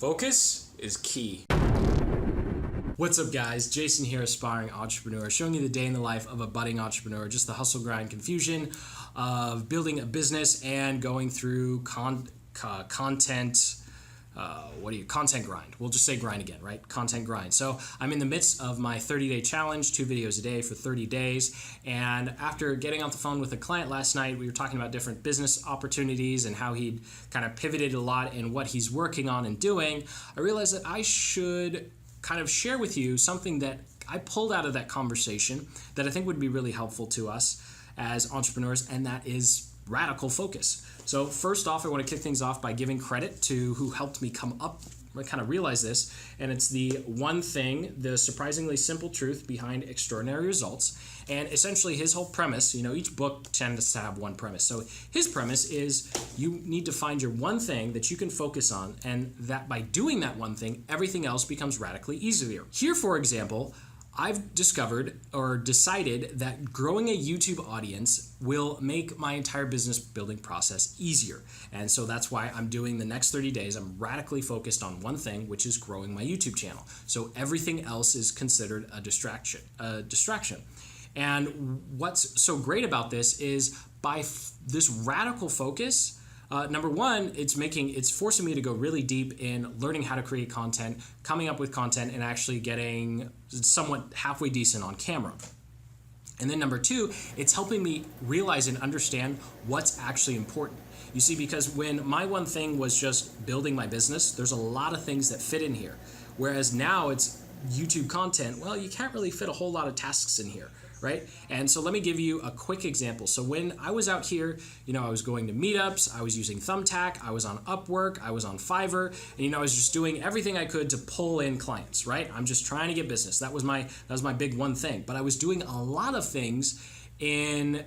Focus is key. What's up, guys? Jason here, aspiring entrepreneur, showing you the day in the life of a budding entrepreneur, just the hustle, grind, confusion of building a business and going through content grind. We'll just say grind again, right? Content grind. So I'm in the midst of my 30-day challenge, 2 videos a day for 30 days. And after getting off the phone with a client last night, we were talking about different business opportunities and how he'd kind of pivoted a lot in what he's working on and doing. I realized that I should kind of share with you something that I pulled out of that conversation that I think would be really helpful to us as entrepreneurs, and that is radical focus. So first off, I want to kick things off by giving credit to who helped me come up, kind of realize this, and it's the one thing, the surprisingly simple truth behind extraordinary results. And essentially his whole premise, each book tends to have one premise. So his premise is you need to find your one thing that you can focus on, and that by doing that one thing, everything else becomes radically easier. Here, for example, I've discovered or decided that growing a YouTube audience will make my entire business building process easier. And so that's why I'm doing the next 30 days. I'm radically focused on one thing, which is growing my YouTube channel. So everything else is considered a distraction. And what's so great about this is by this radical focus, number one, it's forcing me to go really deep in learning how to create content, coming up with content, and actually getting somewhat halfway decent on camera. And then number two, it's helping me realize and understand what's actually important. You see, because when my one thing was just building my business, there's a lot of things that fit in here. Whereas now it's YouTube content, well, you can't really fit a whole lot of tasks in here. Right? And so let me give you a quick example. So when I was out here, I was going to meetups, I was using Thumbtack, I was on Upwork, I was on Fiverr, and I was just doing everything I could to pull in clients, right? I'm just trying to get business. That was my big one thing. But I was doing a lot of things in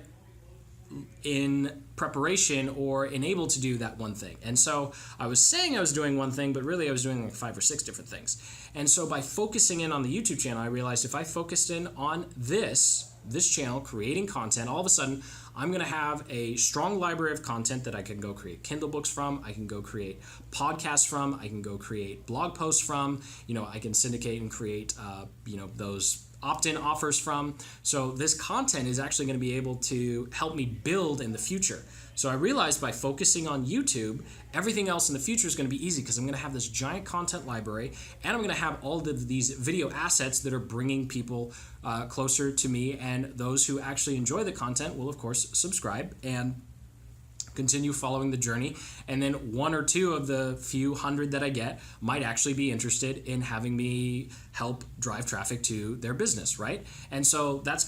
preparation or enabled to do that one thing. And so I was saying I was doing one thing, but really I was doing like 5 or 6 different things. And so by focusing in on the YouTube channel, I realized if I focused in on this channel, creating content, all of a sudden I'm going to have a strong library of content that I can go create Kindle books from, I can go create podcasts from, I can go create blog posts from, I can syndicate and create, those opt-in offers from. So this content is actually going to be able to help me build in the future. So I realized by focusing on YouTube, everything else in the future is going to be easy because I'm going to have this giant content library, and I'm going to have all of these video assets that are bringing people closer to me, and those who actually enjoy the content will, of course, subscribe and continue following the journey. And then 1 or 2 of the few hundred that I get might actually be interested in having me help drive traffic to their business, right? And so that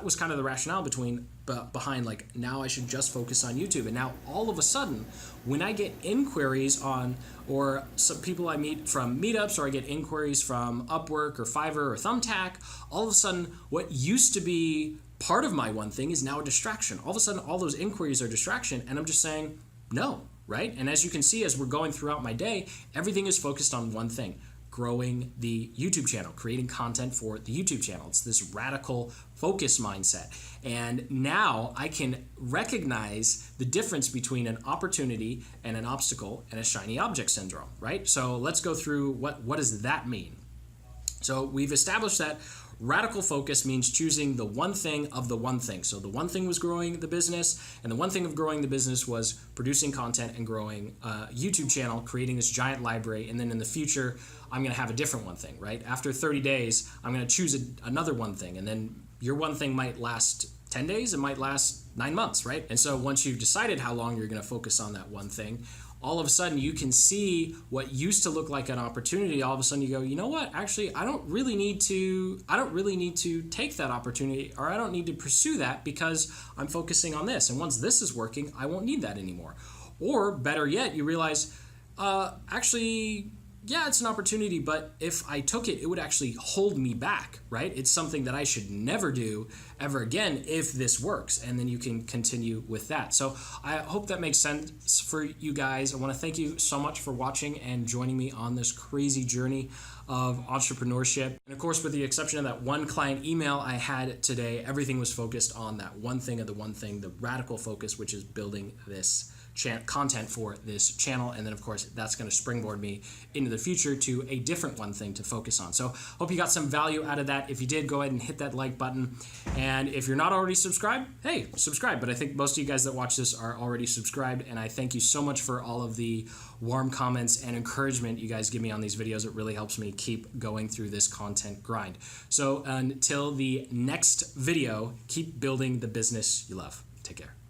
was kind of the rationale behind like, now I should just focus on YouTube. And now all of a sudden, when I get inquiries on, or some people I meet from meetups, or I get inquiries from Upwork or Fiverr or Thumbtack, all of a sudden what used to be part of my one thing is now a distraction. All of a sudden, all those inquiries are distraction, and I'm just saying no, right? And as you can see, as we're going throughout my day, everything is focused on one thing: growing the YouTube channel, creating content for the YouTube channel. It's this radical focus mindset. And now I can recognize the difference between an opportunity and an obstacle and a shiny object syndrome, right? So let's go through what does that mean? So we've established that radical focus means choosing the one thing of the one thing. So the one thing was growing the business, and the one thing of growing the business was producing content and growing a YouTube channel, creating this giant library, and then in the future, I'm going to have a different one thing, right? After 30 days, I'm going to choose another one thing, and then your one thing might last 10 days, it might last 9 months, right? And so once you've decided how long you're going to focus on that one thing, all of a sudden you can see what used to look like an opportunity. All of a sudden you go, you know what? Actually, I don't really need to take that opportunity, or I don't need to pursue that because I'm focusing on this. And once this is working, I won't need that anymore. Or better yet, you realize, actually, yeah, it's an opportunity, but if I took it, it would actually hold me back, right? It's something that I should never do ever again if this works, and then you can continue with that. So I hope that makes sense for you guys. I want to thank you so much for watching and joining me on this crazy journey of entrepreneurship. And of course, with the exception of that one client email I had today, everything was focused on that one thing of the one thing, the radical focus, which is building this content for this channel, and then of course that's going to springboard me into the future to a different one thing to focus on. So hope you got some value out of that. If you did, go ahead and hit that like button, and if you're not already subscribed, hey, subscribe. But I think most of you guys that watch this are already subscribed, and I thank you so much for all of the warm comments and encouragement you guys give me on these videos. It really helps me keep going through this content grind. So until the next video, keep building the business you love. Take care.